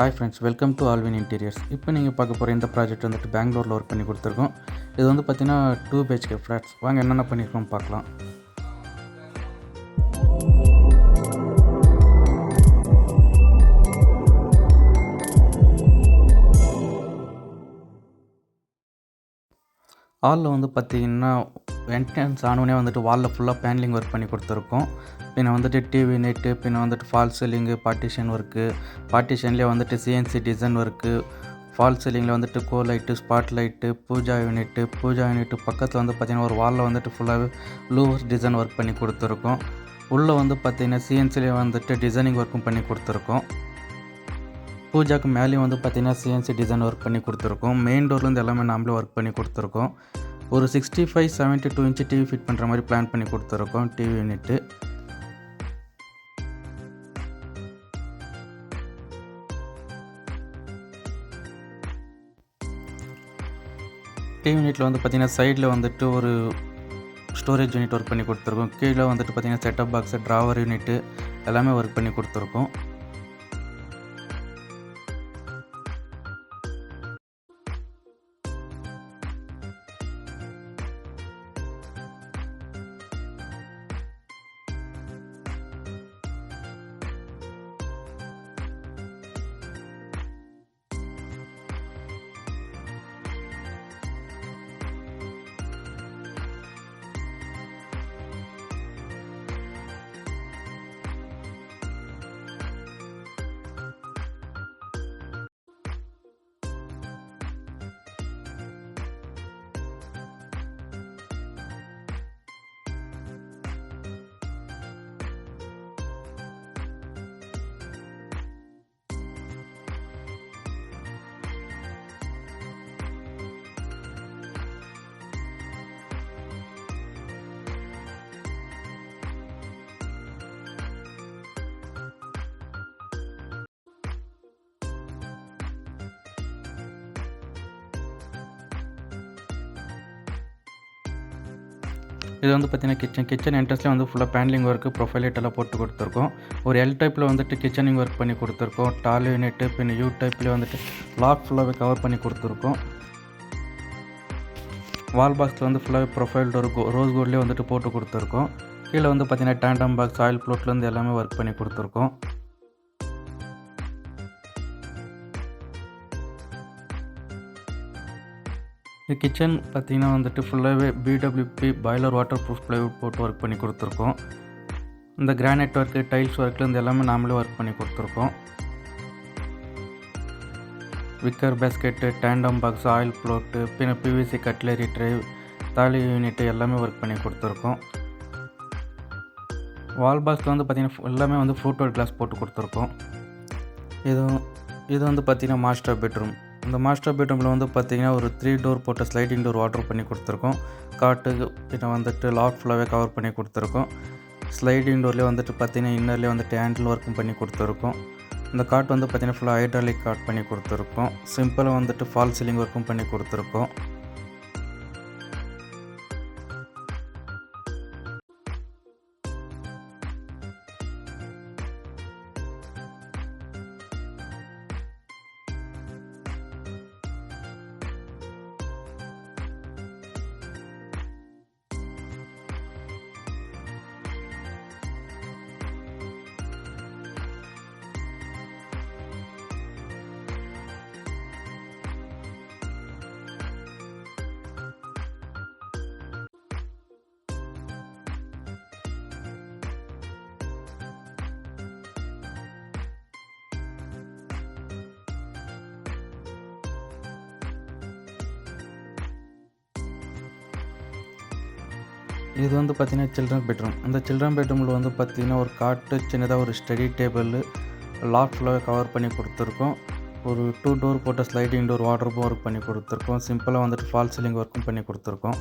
Hi friends, welcome to Alvin interiors. இப்போ நீங்கள் பார்க்க போகிற இந்த ப்ராஜெக்ட் வந்துட்டு பெங்களூரில் ஒர்க் பண்ணி கொடுத்துருக்கோம். இது வந்து பார்த்திங்கன்னா 2 BHK ஃப்ளாட்ஸ். வாங்க என்னென்ன பண்ணியிருக்கோம் பார்க்கலாம். ஹாலில் வந்து பார்த்திங்கன்னா என்ட்ரன்ஸ் ஆனோடனே வந்துட்டு வாலில் ஃபுல்லாக பேனலிங் ஒர்க் பண்ணி கொடுத்துருக்கோம். பின்ன வந்துட்டு டிவி நெட்டு, பின்ன வந்துட்டு ஃபால் சீலிங்கு, பார்ட்டிஷன் ஒர்க்கு, பார்ட்டிஷன்லேயே வந்துட்டு CNC டிசைன் ஒர்க்கு, ஃபால் சீலிங்கில் வந்துட்டு கோ light, spot light, pooja unit பக்கத்தில் வந்து பார்த்திங்கன்னா ஒரு வாலில் வந்துட்டு ஃபுல்லாகவே லூவர்ஸ் டிசைன் ஒர்க் பண்ணி கொடுத்துருக்கோம். உள்ளே வந்து பார்த்திங்கன்னா CNCலேயே வந்துட்டு டிசைனிங் ஒர்க்கும் பண்ணி கொடுத்துருக்கோம். பூஜாக்கு மேலேயும் வந்து பார்த்திங்கன்னா CNC டிசைன் ஒர்க் பண்ணி கொடுத்துருக்கோம். மெயின் டோர்லேருந்து எல்லாமே நாமளே ஒர்க் பண்ணி கொடுத்துருக்கோம். ஒரு 65-72 இன்ச்சு டிவி ஃபிட் பண்ணுற மாதிரி பிளான் பண்ணி கொடுத்துருக்கோம். டிவி யூனிட்டு டிவி யூனிட்டில் வந்து பார்த்திங்கன்னா சைடில் வந்துட்டு ஒரு ஸ்டோரேஜ் யூனிட் ஒர்க் பண்ணி கொடுத்துருக்கோம். கீழே வந்துட்டு பார்த்திங்கன்னா செட்டப் பாக்ஸு, ட்ராவர் யூனிட்டு எல்லாமே ஒர்க் பண்ணி கொடுத்துருக்கோம். இது வந்து பார்த்திங்கன்னா கிச்சன் என்ட்ரன்ஸ்லேயே வந்து ஃபுல்லாக பேனலிங் ஒர்க்கு, ப்ரொஃபைல் லைட்டெல்லாம் போட்டு கொடுத்துருக்கோம். ஒரு L டைப்பில் வந்துட்டு கிச்சனிங் ஒர்க் பண்ணி கொடுத்துருக்கோம். டால் யூனிட்டு, பின்ன U டைப்லேயே வந்துட்டு லாக் ஃபுல்லாகவே கவர் பண்ணி கொடுத்துருக்கோம். வால் பாக்ஸில் வந்து ஃபுல்லாகவே ப்ரொஃபைல் டோர் ரோஸ் கோல்ட்லேயே வந்துட்டு போட்டு கொடுத்துருக்கோம். கீழே வந்து பார்த்திங்கன்னா டேண்டம் பாக்ஸ், ஆயில் ப்ளோட்லேருந்து எல்லாமே ஒர்க் பண்ணி கொடுத்துருக்கோம். இந்த கிச்சன் பார்த்திங்கன்னா வந்துட்டு ஃபுல்லாகவே BWP boiler water proof plywood போட்டு ஒர்க் பண்ணி கொடுத்துருக்கோம். இந்த கிரானைட் ஒர்க்கு, டைல்ஸ் ஒர்க்லேருந்து எல்லாமே நாமளே ஒர்க் பண்ணி கொடுத்துருக்கோம். Wicker basket, tandem box, oil ப்ளோட்டு, பின்ன PVC cutlery tray, thali unit எல்லாமே ஒர்க் பண்ணி கொடுத்துருக்கோம். வால் பாக்ஸில் வந்து பார்த்திங்கன்னா எல்லாமே வந்து ஃப்ரூட் கிளாஸ் போட்டு கொடுத்துருக்கோம். இது வந்து பார்த்திங்கன்னா மாஸ்டர் பெட்ரூம். இந்த மாஸ்டர் பெட்ரூமில் வந்து பார்த்திங்கன்னா ஒரு 3 டோர் போட்ட ஸ்லைடிங் டோர் ஆர்டர் பண்ணி கொடுத்துருக்கோம். காட்டுக்கு பின்ன வந்துட்டு லாக் ஃபுல்லாகவே கவர் பண்ணி கொடுத்துருக்கோம். ஸ்லைடிங் டோர்லேயே வந்துட்டு பார்த்திங்கன்னா இன்னர்லேயே வந்துட்டு ஹேண்டில் ஒர்க்கும் பண்ணி கொடுத்துருக்கோம். இந்த காட் வந்து பார்த்திங்கன்னா ஃபுல்லாக ஹைட்ராலிக் காட் பண்ணி கொடுத்துருக்கோம். சிம்பிளாக வந்துட்டு ஃபால் சீலிங் ஒர்க்கும் பண்ணி கொடுத்துருக்கோம். இது வந்து பார்த்திங்கன்னா சில்ட்ரன் பெட்ரூம். அந்த சில்ட்ரன் பெட்ரூமில் வந்து பார்த்திங்கன்னா ஒரு காட்டு, சின்னதாக ஒரு ஸ்டடி டேபிள், லாக் ஃபுல்லாகவே கவர் பண்ணி கொடுத்துருக்கோம். ஒரு 2 டோர் போட்ட ஸ்லைடிங் டோர் வார்ட்ரோபும் ஒர்க் பண்ணி கொடுத்துருக்கோம். சிம்பிளாக வந்துட்டு ஃபால் சீலிங் ஒர்க்கும் பண்ணி கொடுத்துருக்கோம்.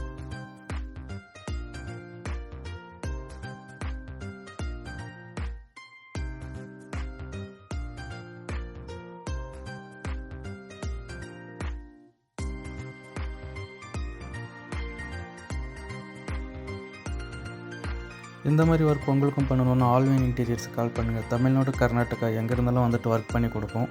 இந்த மாதிரி ஒர்க் உங்களுக்கும் பண்ணணுன்னா ஆல்வின் இன்டீரியர்ஸ் கால் பண்ணுங்கள். தமிழ்நாடு, கர்நாடகா எங்கே இருந்தாலும் வந்துட்டு ஒர்க் பண்ணி கொடுப்போம்.